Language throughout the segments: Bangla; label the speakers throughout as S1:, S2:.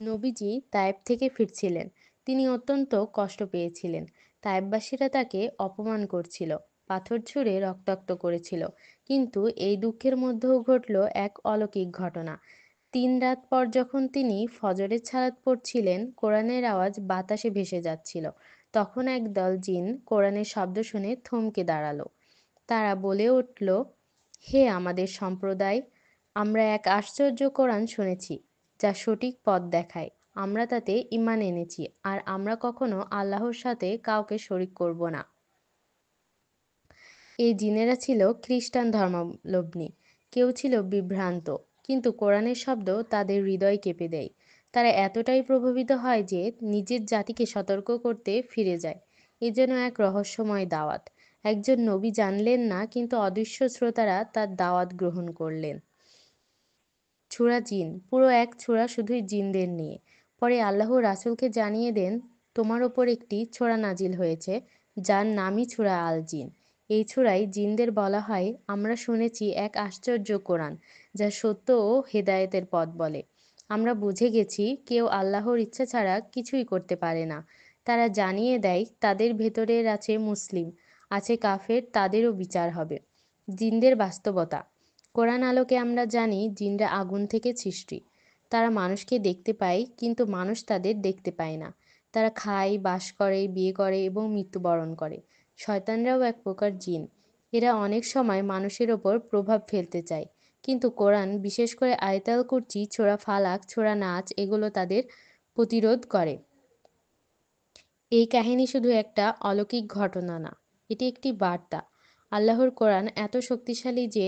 S1: নবীজি তায়েব থেকে ফিরছিলেন। তিনি অত্যন্ত কষ্ট পেয়েছিলেন। তায়েববাসীরা তাকে অপমান করছিল, পাথর ছুঁড়ে রক্তাক্ত করেছিল। কিন্তু এই দুঃখের মধ্যেও ঘটল এক অলৌকিক ঘটনা। ৩ রাত পর যখন তিনি ফজরের ছালাত পড়ছিলেন, কোরআনের আওয়াজ বাতাসে ভেসে যাচ্ছিল। তখন একদল জিন কোরআনের শব্দ শুনে থমকে দাঁড়ালো। তারা বলে উঠল, হে আমাদের সম্প্রদায়, আমরা এক আশ্চর্য কোরআন শুনেছি, যা সঠিক পথ দেখায়। আমরা তাতে ঈমান এনেছি, আর আমরা কখনো আল্লাহর সাথে কাউকে শরিক করব না। এই জিনেরা ছিল খ্রিস্টান ধর্মাবলম্বী, কেউ ছিল বিভ্রান্ত, কিন্তু কোরআনের শব্দ তাদের হৃদয় কেঁপে দেয়। তারা এতটাই প্রভাবিত হয় যে নিজের জাতিকে সতর্ক করতে ফিরে যায়। এ যেন এক রহস্যময় দাওয়াত। একজন নবী জানলেন না, কিন্তু অদৃশ্য শ্রোতারা তার দাওয়াত গ্রহণ করলেন। ছুরা জিন, পুরো এক ছুরা শুধুই জিনদের নিয়ে। পরে আল্লাহ রাসূলকে জানিয়ে দেন, তোমার ওপর একটি ছোরা নাজিল হয়েছে, যার নামই ছুরা আল জিন। এই ছুরায় জিনদের বলা হয়, আমরা শুনেছি এক আশ্চর্য কোরআন, যা সত্য ও হেদায়েতের পথ বলে। আমরা বুঝে গেছি কেউ আল্লাহর ইচ্ছা ছাড়া কিছুই করতে পারে না। তারা জানিয়ে দেয় তাদের ভেতরের আছে মুসলিম, আছে কাফের, তাদেরও বিচার হবে। জিনদের বাস্তবতা। কোরআন আলোকে আমরা জানি জিনরা আগুন থেকে সৃষ্টি। তারা মানুষকে দেখতে পায়, কিন্তু মানুষ তাদের দেখতে পায় না। তারা খায়, বাস করে, বিয়ে করে এবং মৃত্যুবরণ করে। শয়তানরাও এক প্রকার জিন। এরা অনেক সময় মানুষের ওপর প্রভাব ফেলতে চায়। কিন্তু কোরআন, বিশেষ করে আয়তাল কুরসি, ছোরা ফালাক, ছোরা নাচ, এগুলো তাদের প্রতিরোধ করে। এই কাহিনী শুধু একটা অলৌকিক ঘটনা না, এটি একটি বার্তা। আল্লাহর কোরআন এত শক্তিশালী যে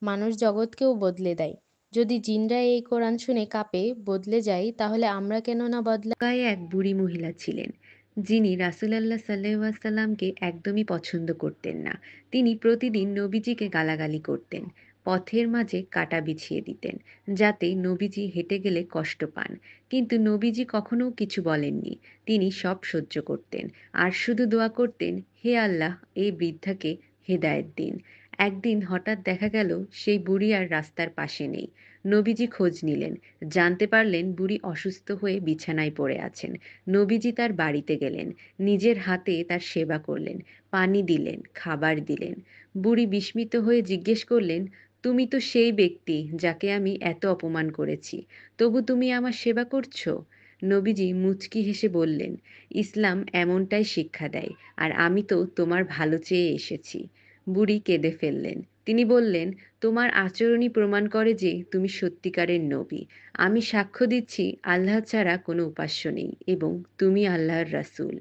S1: মানুষ জগৎকেও বদলে দেয়। যদি জিনরা এই কোরআন শুনে কাঁপে, বদলে যায়, তাহলে আমরা কেন না
S2: গায়ে এক বুড়ি মহিলা ছিলেন, যিনি রাসূলুল্লাহ সাল্লাল্লাহু আলাইহি ওয়াসাল্লামকে একদমই পছন্দ করতেন না। তিনি প্রতিদিন নবীজিকে গালাগালি করতেন, পথের মাঝে কাঁটা বিছিয়ে দিতেন, যাতে নবীজি হেঁটে গেলে কষ্ট পান। কিন্তু নবীজি কখনো কিছু বলেননি। তিনি সব সহ্য করতেন আর শুধু দোয়া করতেন, হে আল্লাহ, এই বৃদ্ধাকে হেদায়েত দিন। একদিন হঠাৎ দেখা গেল সেই বুড়ি আর রাস্তার পাশে নেই। নবীজি খোঁজ নিলেন, জানতে পারলেন বুড়ি অসুস্থ হয়ে বিছানায় পড়ে আছেন। নবীজি তার বাড়িতে গেলেন, নিজের হাতে তার সেবা করলেন, পানি দিলেন, খাবার দিলেন। বুড়ি বিস্মিত হয়ে জিজ্ঞেস করলেন, তুমি তো সেই ব্যক্তি যাকে আমি এত অপমান করেছি, তবু তুমি আমার সেবা করছো? নবীজি মুচকি হেসে বললেন, ইসলাম এমনটাই শিক্ষা দেয়, আর আমি তো তোমার ভালো চেয়ে এসেছি। বুড়ি কেঁদে ফেললেন। তিনি বললেন, তোমার আচরণই প্রমাণ করে যে তুমি সত্যিকারের নবী। আমি সাক্ষ্য দিচ্ছি আল্লাহ ছাড়া কোনো উপাস্য নেই এবং তুমি আল্লাহর রাসূল।